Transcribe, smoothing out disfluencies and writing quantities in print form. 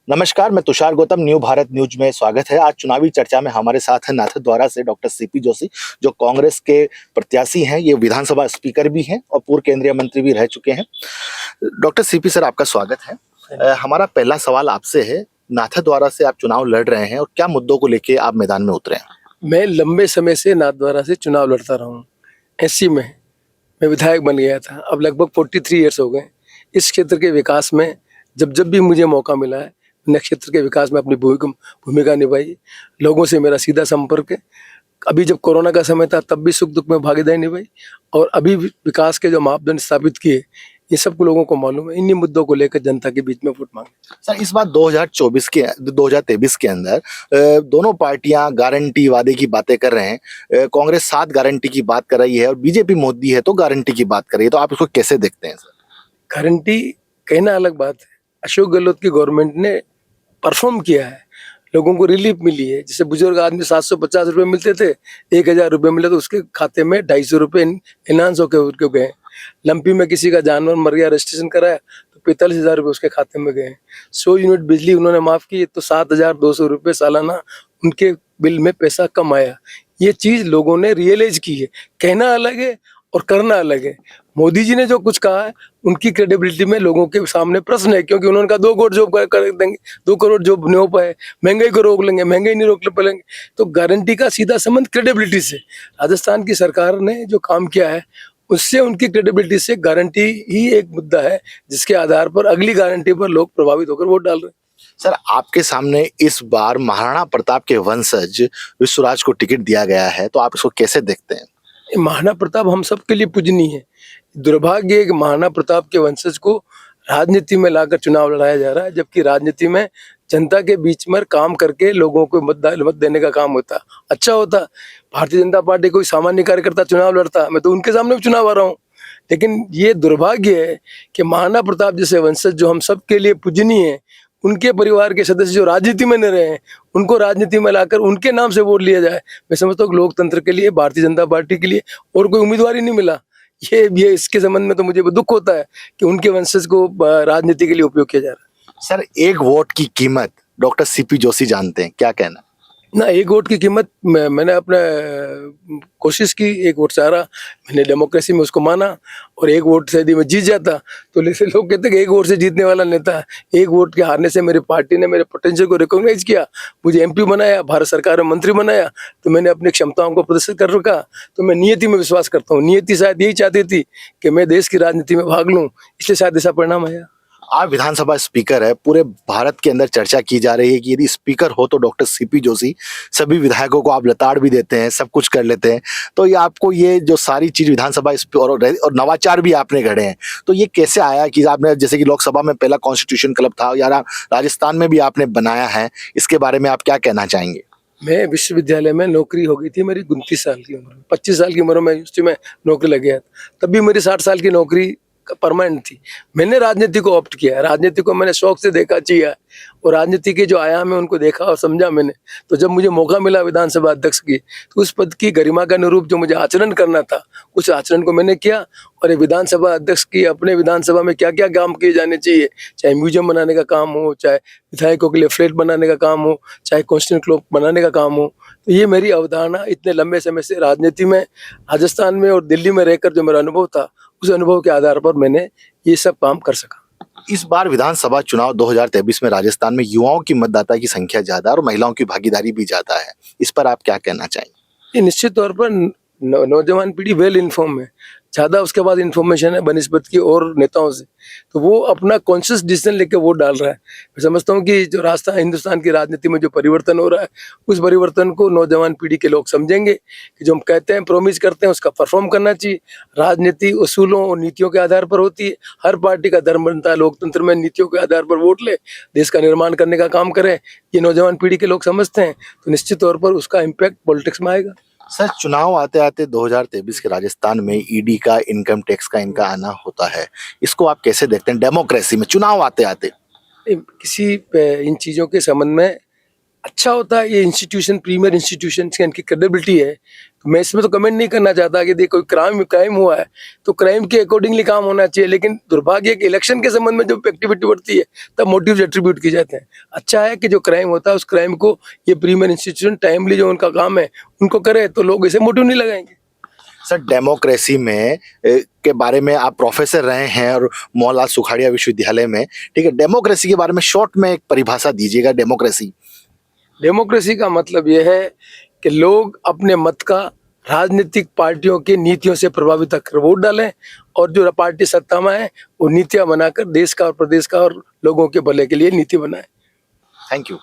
नमस्कार, मैं Tushar Gautam, new Bharat news में स्वागत है। आज चुनावी चर्चा में हमारे साथ हैं नाथद्वारा से डॉक्टर सीपी जोशी, जो कांग्रेस के प्रत्याशी हैं। ये विधानसभा स्पीकर भी हैं और पूर्व केंद्रीय मंत्री भी रह चुके हैं। डॉक्टर सीपी सर, आपका स्वागत है। हमारा पहला सवाल आपसे है, नाथद्वारा से आप चुनाव लड़ रहे हैं और क्या मुद्दों को लेके आप मैदान में उतरे हैं? मैं लंबे समय से नाथद्वारा से चुनाव लड़ता रहा हूँ। 80 में मैं विधायक बन गया था। अब लगभग 43 ईयर्स हो गए। इस क्षेत्र के विकास में जब भी मुझे मौका मिला है, मैंने क्षेत्र के विकास में अपनी भूमिका निभाई। लोगों से मेरा सीधा संपर्क है। अभी जब कोरोना का समय था तब भी सुख दुख में भागीदारी निभाई, और अभी विकास के जो मापदंड स्थापित किए ये सबको लोगों को मालूम है। इन्हीं मुद्दों को लेकर जनता के बीच में वोट मांगे। सर, इस बार 2023 के अंदर दोनों पार्टियां गारंटी वादे की बातें कर रहे हैं। कांग्रेस 7 गारंटी की बात कर रही है और बीजेपी मोदी है तो गारंटी की बात कर रही है, तो आप इसको कैसे देखते हैं सर? गारंटी कहना अलग बात है। अशोक गहलोत की गवर्नमेंट ने परफॉर्म किया है, लोगों को रिलीफ मिली है। जैसे बुजुर्ग आदमी 750 रुपये मिलते थे, 1000 रुपये मिले तो उसके खाते में 250 रुपये इन्हांस होकर गए। लंपी में किसी का जानवर मर गया, रजिस्ट्रेशन कराया तो 45,000 रुपये उसके खाते में गए। 100 यूनिट बिजली उन्होंने माफ की तो 7,200 रुपये सालाना उनके बिल में पैसा कम आया। ये चीज लोगों ने रियलाइज की है। कहना अलग है और करना अलग है। मोदी जी ने जो कुछ कहा है उनकी क्रेडिबिलिटी में लोगों के सामने प्रश्न है, क्योंकि उन्होंने कहा 2 करोड़ जॉब कर देंगे। 2 करोड़ जॉब नहीं हो पाए, महंगाई को रोक लेंगे, महंगाई नहीं रोक पाएंगे। तो गारंटी का सीधा संबंध क्रेडिबिलिटी से। राजस्थान की सरकार ने जो काम किया है उससे उनकी क्रेडिबिलिटी से गारंटी ही एक मुद्दा है, जिसके आधार पर अगली गारंटी पर लोग प्रभावित होकर वोट डाल रहे हैं। सर, आपके सामने इस बार महाराणा प्रताप के वंशज विश्वराज को टिकट दिया गया है, तो आप इसको कैसे देखते हैं? महाराणा प्रताप हम सबके लिए पूजनीय है। दुर्भाग्य है कि महाराणा प्रताप के वंशज को राजनीति में लाकर चुनाव लड़ाया जा रहा है, जबकि राजनीति में जनता के बीच में काम करके लोगों को मत देने का काम होता। अच्छा होता भारतीय जनता पार्टी कोई सामान्य कार्यकर्ता चुनाव लड़ता, मैं तो उनके सामने भी चुनाव आ रहा हूँ। लेकिन ये दुर्भाग्य है कि महाराणा प्रताप जैसे वंशज जो हम सबके लिए पूजनीय है, उनके परिवार के सदस्य जो राजनीति में न रहे हैं, उनको राजनीति में लाकर उनके नाम से वोट लिया जाए। मैं समझता हूँ कि लोकतंत्र के लिए, भारतीय जनता पार्टी के लिए और कोई उम्मीदवार ही नहीं मिला। ये इसके संबंध में तो मुझे दुख होता है कि उनके वंशज को राजनीति के लिए उपयोग किया जा रहा है। सर, एक वोट की कीमत डॉक्टर सीपी जोशी जानते हैं, क्या कहना? ना, एक वोट की कीमत मैंने अपने कोशिश की। एक वोट से हारा, मैंने डेमोक्रेसी में उसको माना, और एक वोट से यदि मैं जीत जाता तो लोग कहते हैं कि एक वोट से जीतने वाला नेता है। एक वोट के हारने से मेरी पार्टी ने मेरे पोटेंशियल को रिकॉग्नाइज किया, मुझे एमपी बनाया, भारत सरकार में मंत्री बनाया, तो मैंने अपनी क्षमताओं को प्रदर्शित कर रखा। तो मैं नियति में विश्वास करता हूँ। नियति शायद यही चाहती थी कि मैं देश की राजनीति में भाग लूँ, इसलिए शायद ऐसा परिणाम आया। आप विधानसभा स्पीकर है, पूरे भारत के अंदर चर्चा की जा रही है कि यदि स्पीकर हो तो डॉक्टर सीपी जोशी। सभी विधायकों को आप लताड़ भी देते हैं, सब कुछ कर लेते हैं, तो ये आपको ये जो सारी चीज विधानसभा और नवाचार भी आपने गढ़े हैं, तो ये कैसे आया कि आपने, जैसे कि लोकसभा में पहला कॉन्स्टिट्यूशन क्लब था, या राजस्थान में भी आपने बनाया है, इसके बारे में आप क्या कहना चाहेंगे? मैं विश्वविद्यालय में नौकरी हो गई थी मेरी 29 साल की उम्र में। 25 साल की उम्र में यूनिवर्सिटी में नौकरी लग गया, तब भी मेरी 60 साल की नौकरी परमानेंट थी। मैंने राजनीति को ऑप्ट किया, राजनीति को मैंने शौक से देखा चाहिए, और राजनीति के जो आयाम है उनको देखा और समझा मैंने। तो जब मुझे मौका मिला विधानसभा अध्यक्ष की, तो उस पद की गरिमा का अनुरूप जो मुझे आचरण करना था, उस आचरण को मैंने किया। और विधानसभा अध्यक्ष की अपने विधानसभा में क्या क्या काम किए जाने चाहिए, चाहे म्यूजियम बनाने का काम हो, चाहे विधायकों के लिए फ्लैट बनाने का काम हो, चाहे कॉन्स्टिट्यूशन क्लब बनाने का काम हो, तो ये मेरी अवधारणा इतने लंबे समय से राजनीति में, राजस्थान में और दिल्ली में रहकर जो मेरा अनुभव था, उस अनुभव के आधार पर मैंने ये सब काम कर सका। इस बार विधानसभा चुनाव 2023 में राजस्थान में युवाओं की मतदाता की संख्या ज्यादा और महिलाओं की भागीदारी भी ज्यादा है, इस पर आप क्या कहना चाहेंगे? ये निश्चित तौर पर नौजवान पीढ़ी वेल इन्फॉर्म है, ज़्यादा उसके बाद इन्फॉर्मेशन है बनिस्बत की और नेताओं से, तो वो अपना कॉन्शियस डिसीजन लेके वोट डाल रहा है। मैं समझता हूँ कि जो रास्ता हिंदुस्तान की राजनीति में जो परिवर्तन हो रहा है, उस परिवर्तन को नौजवान पीढ़ी के लोग समझेंगे कि जो हम कहते हैं, प्रोमिस करते हैं, उसका परफॉर्म करना चाहिए। राजनीति उसूलों और नीतियों के आधार पर होती है। हर पार्टी का धर्म बनता है लोकतंत्र में, नीतियों के आधार पर वोट ले, देश का निर्माण करने का काम करें, ये नौजवान पीढ़ी के लोग समझते हैं, तो निश्चित तौर पर उसका इम्पैक्ट पॉलिटिक्स में आएगा। सर, चुनाव आते आते 2023 के राजस्थान में ईडी का, इनकम टैक्स का इनका आना होता है, इसको आप कैसे देखते हैं डेमोक्रेसी में चुनाव आते आते? किसी इन चीज़ों के संबंध में अच्छा होता है। ये इंस्टीट्यूशन, प्रीमियर इंस्टीट्यूशन की इनकी क्रेडिबिलिटी है। तो मैं इसमें तो कमेंट नहीं करना चाहता कि देखो कोई क्राइम हुआ है तो क्राइम के अकॉर्डिंगली काम होना चाहिए, लेकिन दुर्भाग्य कि इलेक्शन के संबंध में जब एक्टिविटी बढ़ती है तब मोटिव एट्रीब्यूट किए जाते हैं। अच्छा है कि जो क्राइम होता है उस क्राइम को ये प्रीमियर इंस्टीट्यूशन टाइमली जो उनका काम है उनको करे तो लोग इसे मोटिव नहीं लगाएंगे। सर, डेमोक्रेसी में के बारे में आप प्रोफेसर रहे हैं और मोहनलाल सुखाड़िया विश्वविद्यालय में, ठीक है, डेमोक्रेसी के बारे में शॉर्ट में एक परिभाषा दीजिएगा। डेमोक्रेसी का मतलब यह है कि लोग अपने मत का राजनीतिक पार्टियों की नीतियों से प्रभावित होकर वोट डालें और जो पार्टी सत्ता में है वो नीतियां बनाकर देश का और प्रदेश का और लोगों के भले के लिए नीति बनाए। Thank you.